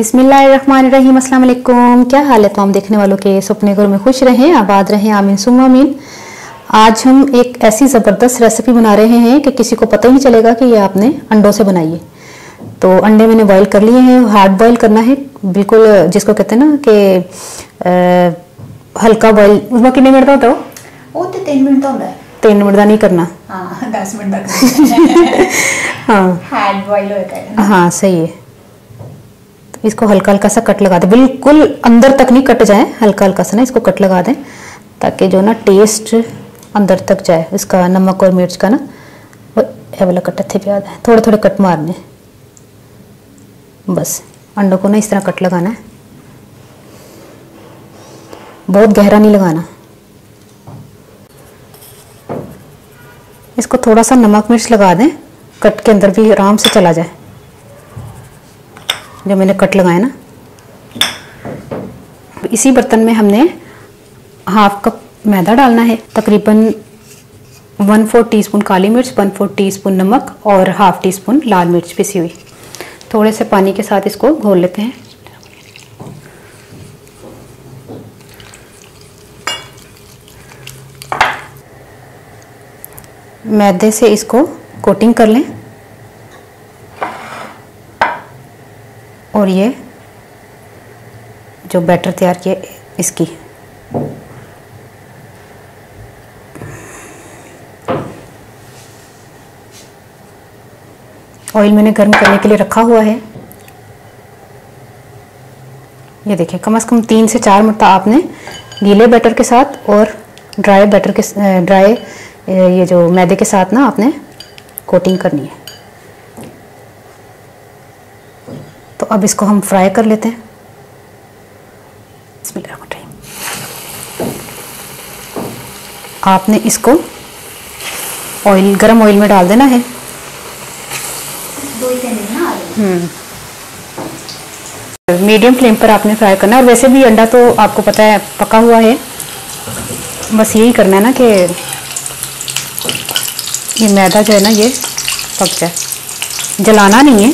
बिस्मिल्लाहिर्रहमानिर्रहीम, अस्सलाम वालेकुम। क्या हाल है तमाम देखने वालों के? सपने घर में खुश रहें, आबाद रहें, आमीन सुम्मा आमीन। आज हम एक ऐसी ज़बरदस्त रेसिपी बना रहे हैं कि किसी को पता ही नहीं चलेगा कि ये आपने अंडों से बनाई है। तो अंडे मैंने बॉईल कर लिए हैं, हार्ड बॉईल करना है बिल्कुल, जिसको कहते हैं ना कि हल्का बॉईल। उसमें कितने मिनट का होता है वो? 3 मिनट होता है। 3 मिनट का नहीं करना। हाँ 10 मिनट तक। हाँ हार्ड बॉईल होता है। हाँ सही है। तो इसको हल्का हल्का सा कट लगा दें, बिल्कुल अंदर तक नहीं कट जाए, हल्का हल्का सा ना इसको कट लगा दें ताकि जो ना टेस्ट अंदर तक जाए इसका, नमक और मिर्च का ना। ये वाला कट थे प्याज है, थोड़े थोड़े कट मारने, बस अंडों को ना इस तरह कट लगाना है, बहुत गहरा नहीं लगाना। इसको थोड़ा सा नमक मिर्च लगा दें, कट के अंदर भी आराम से चला जाए जो मैंने कट लगाया ना। इसी बर्तन में हमने हाफ कप मैदा डालना है, तकरीबन 1/4 टीस्पून काली मिर्च, 1/4 टीस्पून नमक और हाफ टी स्पून लाल मिर्च पिसी हुई। थोड़े से पानी के साथ इसको घोल लेते हैं। मैदे से इसको कोटिंग कर लें और ये जो बैटर तैयार किया इसकी ऑयल मैंने गर्म करने के लिए रखा हुआ है। ये देखिए, कम से कम 3 से 4 मिनट आपने गीले बैटर के साथ और ड्राई बैटर के ये जो मैदे के साथ ना आपने कोटिंग करनी है। तो अब इसको हम फ्राई कर लेते हैं। आपने इसको गरम ऑयल में डाल देना है। मीडियम फ्लेम पर आपने फ्राई करना है। और वैसे भी अंडा तो आपको पता है पका हुआ है, बस यही करना है ना कि ये मैदा जो है ना ये पक जाए, जलाना नहीं है।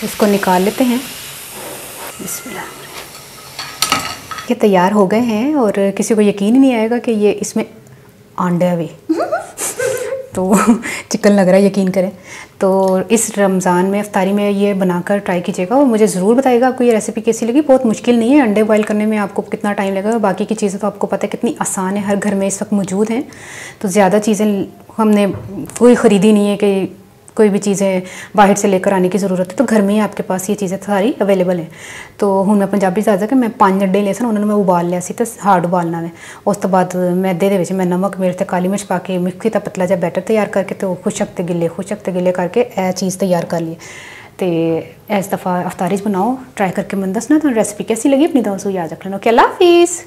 इसको निकाल लेते हैं। बिस्मिल्लाह। ये तैयार हो गए हैं और किसी को यकीन ही नहीं आएगा कि ये इसमें अंडा भी तो चिकन लग रहा है, यकीन करें। तो इस रमज़ान में इफ्तारी में ये बनाकर ट्राई कीजिएगा और मुझे ज़रूर बताइएगा आपको ये रेसिपी कैसी लगी। बहुत मुश्किल नहीं है, अंडे बॉईल करने में आपको कितना टाइम लगेगा, बाकी की चीज़ें तो आपको पता है कितनी आसान है, हर घर में इस वक्त मौजूद हैं। तो ज़्यादा चीज़ें हमने कोई ख़रीदी नहीं है कि कोई भी चीज़ें बाहर से लेकर आने की ज़रूरत है, तो घर में ही आपके पास ये चीज़ें सारी अवेलेबल हैं। तो हूँ मैं पंजाबी ज़्यादा कि मैं 5 अंडे ले सन, उन्होंने मैं उबाल लिया सी, तो हार्ड उबालना है। उस तो बाद मैदे दे विच मैं नमक मिर्च काली मिर्च पा के मिक्स किया, पतला जिहा बैटर तैयार करके तो खुशक ते गिले करके यह चीज़ तैयार कर ली। तो इस दफ़ा अफ्तारी बनाओ, ट्राई करके मैं दसना तो रेसिपी कैसी लगी, अपनी दोस्तों याद रख लेना। ओके, अल्लाह हाफिज़।